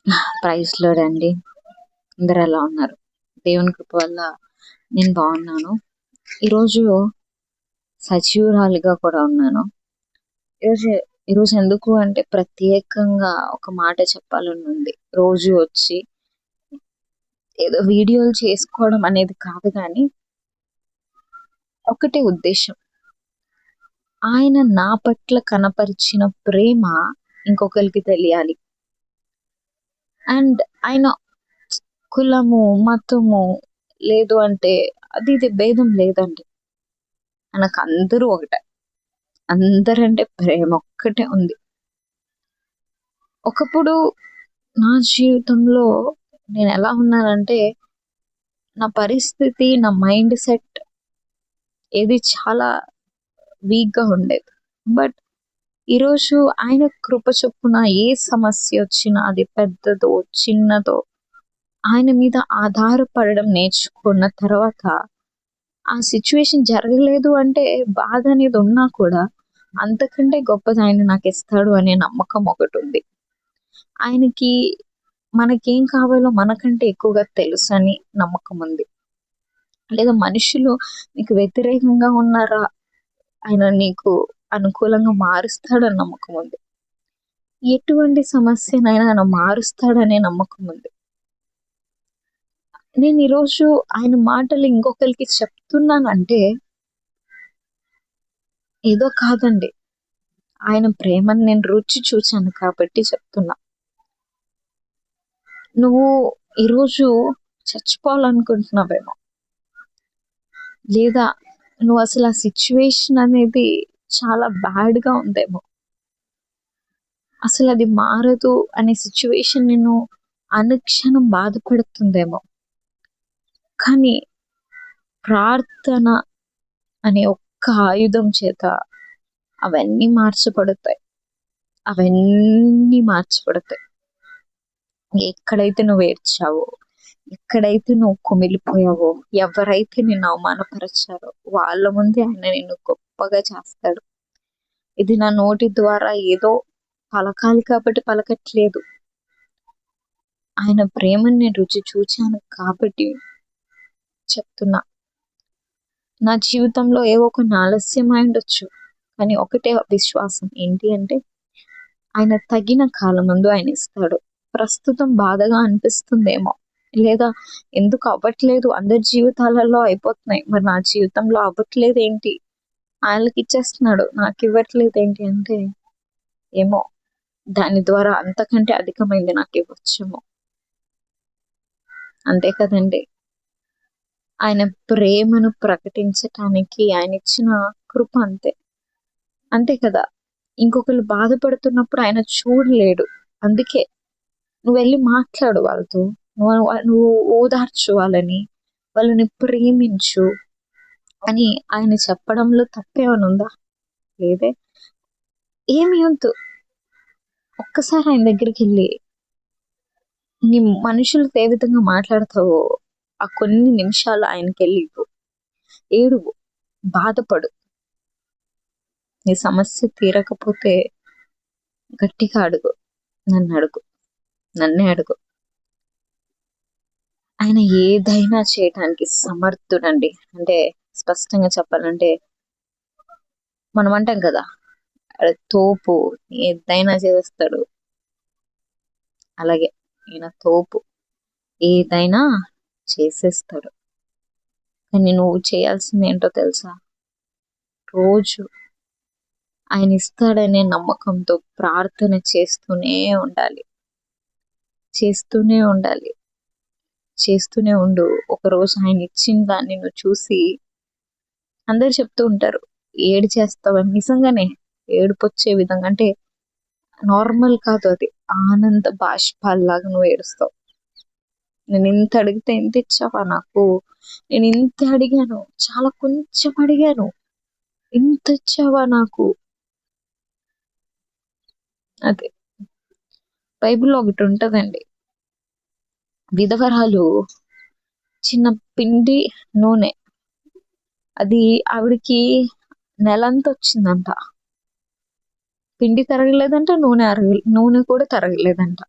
Praise lord అండి. అందరు ఎలా ఉన్నారు? దేవుని కృప వల్ల నేను బాగున్నాను. ఈరోజు సజీవురాలిగా కూడా ఉన్నాను. ఈరోజు ఈరోజు ఎందుకు అంటే ప్రత్యేకంగా ఒక మాట చెప్పాలని ఉంది. రోజు వచ్చి ఏదో వీడియోలు చేసుకోవడం అనేది కాదు, కానీ ఒకటే ఉద్దేశం, ఆయన నా పట్ల కనపరిచిన ప్రేమ ఇంకొకరికి తెలియాలి. అండ్ ఆయన కులము, మతము లేదు అంటే అది ఇది భేదం లేదండి. మనకు అందరూ ఒకటే, అందరంటే ప్రేమ ఒక్కటే ఉంది. ఒకప్పుడు నా జీవితంలో నేను ఎలా ఉన్నానంటే, నా పరిస్థితి, నా మైండ్ సెట్ ఏది చాలా వీక్గా ఉండేది. బట్ ఈరోజు ఆయన కృప చొప్పున ఏ సమస్య వచ్చినా, అది పెద్దదో చిన్నదో, ఆయన మీద ఆధారపడడం నేర్చుకున్న తర్వాత ఆ సిచ్యువేషన్ జరగలేదు అంటే బాధ అనేది ఉన్నా కూడా అంతకంటే గొప్పది ఆయన నాకు ఇస్తాడు అనే నమ్మకం ఒకటి ఉంది. ఆయనకి మనకేం కావాలో మనకంటే ఎక్కువగా తెలుసు అని నమ్మకం ఉంది. లేదా మనుషులు నీకు వ్యతిరేకంగా ఉన్నారా, ఆయన నీకు అనుకూలంగా మారుస్తాడని నమ్మకం ఉంది. ఎటువంటి సమస్యనైనా ఆయన మారుస్తాడనే నమ్మకం ఉంది. నేను ఈరోజు ఆయన మాటలు ఇంకొకరికి చెప్తున్నానంటే ఏదో కాదండి, ఆయన ప్రేమను నేను రుచి చూశాను కాబట్టి చెప్తున్నా. నువ్వు ఈరోజు చచ్చిపోవాలనుకుంటున్నావేమో, లేదా నువ్వు అసలు ఆ సిచ్యువేషన్ అనేది చాలా బ్యాడ్గా ఉందేమో, అసలు అది మారదు అనే సిచ్యువేషన్ నిన్ను అనుక్షణం బాధపడుతుందేమో. కానీ ప్రార్థన అనే ఒక్క ఆయుధం చేత అవన్నీ మార్చబడతాయి. అవన్నీ మార్చబడతాయి. ఎక్కడైతే నువ్వు ఏడ్చావో, ఎక్కడైతే నువ్వు కుమిలిపోయావో, ఎవరైతే నిన్ను అవమానపరిచారో వాళ్ళ ముందే ఆయన నిన్ను గొప్పగా చేస్తాడు. ఇది నా నోటి ద్వారా ఏదో పలకాలి కాబట్టి పలకట్లేదు. ఆయన ప్రేమని నేను రుచి చూచాను కాబట్టి చెప్తున్నా. నా జీవితంలో ఏవో కొన్ని ఆలస్యమై ఉండొచ్చు, కానీ ఒకటే విశ్వాసం ఏంటి అంటే, ఆయన తగిన కాలం ముందు ఆయన ఇస్తాడు. ప్రస్తుతం బాధగా అనిపిస్తుందేమో, లేదా ఎందుకు అవ్వట్లేదు, అందరి జీవితాలలో అయిపోతున్నాయి, మరి నా జీవితంలో అవ్వట్లేదు ఏంటి, ఆయనకి ఇచ్చేస్తున్నాడు నాకు ఇవ్వట్లేదు ఏంటి అంటే, ఏమో దాని ద్వారా అంతకంటే అధికమైంది నాకు ఇవ్వచ్చేమో. అంతే కదండి. ఆయన ప్రేమను ప్రకటించటానికి ఆయన ఇచ్చిన కృప అంతే. అంతే కదా. ఇంకొకరు బాధపడుతున్నప్పుడు ఆయన చూడలేడు, అందుకే నువ్వు వెళ్ళి మాట్లాడు వాళ్ళతో, నువ్వు ఓదార్చు వాళ్ళని, వాళ్ళని ప్రేమించు అని ఆయన చెప్పడంలో తప్పేమని ఉందా? లేదే. ఏమి వద్దు, ఒక్కసారి ఆయన దగ్గరికి వెళ్ళి నీ మనుషులతో ఏ విధంగా మాట్లాడతావో ఆ కొన్ని నిమిషాలు ఆయనకి వెళ్ళి ఏడువు, బాధపడు. నీ సమస్య తీరకపోతే గట్టిగా అడుగు, నన్నే అడుగు. ఆయన ఏదైనా చేయటానికి సమర్థుడండి. అంటే స్పష్టంగా చెప్పాలంటే, మనం అంటాం కదా, తోపు ఏదైనా చేస్తాడు, అలాగే ఈయన తోపు, ఏదైనా చేసేస్తాడు. కానీ నువ్వు చేయాల్సింది ఏంటో తెలుసా? రోజు ఆయన ఇస్తాడనే నమ్మకంతో ప్రార్థన చేస్తూనే ఉండాలి, చేస్తూనే ఉండు. ఒకరోజు ఆయన ఇచ్చిన దాన్ని నువ్వు చూసి, అందరు చెప్తూ ఉంటారు ఏడు చేస్తావని, నిజంగానే ఏడుపు వచ్చే విధంగా, అంటే నార్మల్ కాదు, అది ఆనంద బాష్పాల్లాగా నువ్వు ఏడుస్తావు. నేను ఇంత అడిగితే ఎంత ఇచ్చావా నాకు, నేను ఇంత అడిగాను, చాలా కొంచెం అడిగాను, ఇంత ఇచ్చావా నాకు. అదే బైబిల్లో ఒకటి ఉంటదండి, విధవరాలు చిన్న పిండి నూనె, అది ఆవిడికి నెలంతా వచ్చిందంట. పిండి తరగలేదంట, నూనె కూడా తరగలేదంట.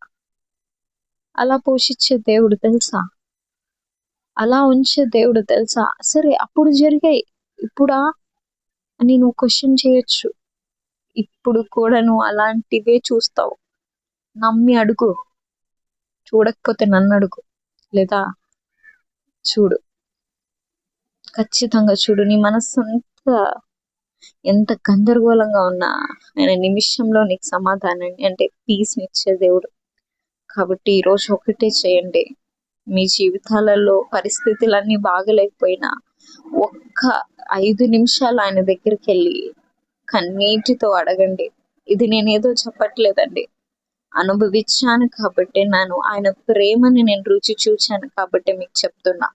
అలా పోషించే దేవుడు తెలుసా, అలా ఉంచే దేవుడు తెలుసా. సరే అప్పుడు జరిగాయి, ఇప్పుడా అని నువ్వు క్వశ్చన్ చేయొచ్చు. ఇప్పుడు కూడా నువ్వు అలాంటివే చూస్తావు. నమ్మి అడుగు, చూడకపోతే నన్ను అడుగు, లేదా చూడు, ఖచ్చితంగా చూడు. నీ మనస్సు ఎంత గందరగోళంగా ఉన్నా ఆయన నిమిషంలో నీకు సమాధానాన్ని అంటే పీస్నిచ్చే దేవుడు. కాబట్టి ఈరోజు ఒకటే చేయండి, మీ జీవితాలలో పరిస్థితులన్నీ బాగలేకపోయినా ఒక్క 5 నిమిషాలు ఆయన దగ్గరికి వెళ్ళి కన్నీటితో అడగండి. ఇది నేనేదో చెప్పట్లేదండి, అనుభవించాను కాబట్టి, ఆయన ప్రేమని నేను రుచి చూచాను కాబట్టి మీకు చెప్తున్నా.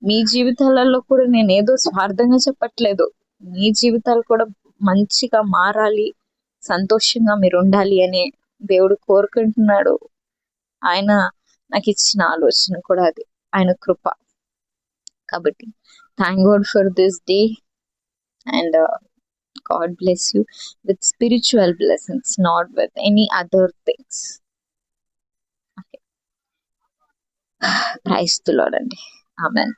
మీ జీవితాలలో కూడా నేను ఏదో స్వార్థంగా చెప్పట్లేదు. మీ జీవితాలు కూడా మంచిగా మారాలి, సంతోషంగా మీరు ఉండాలి అని దేవుడు కోరుకుంటున్నాడు. ఆయన నాకు ఇచ్చిన ఆలోచన కూడా అది, ఆయన కృప. కాబట్టి thank God for this day and God bless you with spiritual blessings, not with any other things. Okay, praise the Lord అండి. ఆమెన్.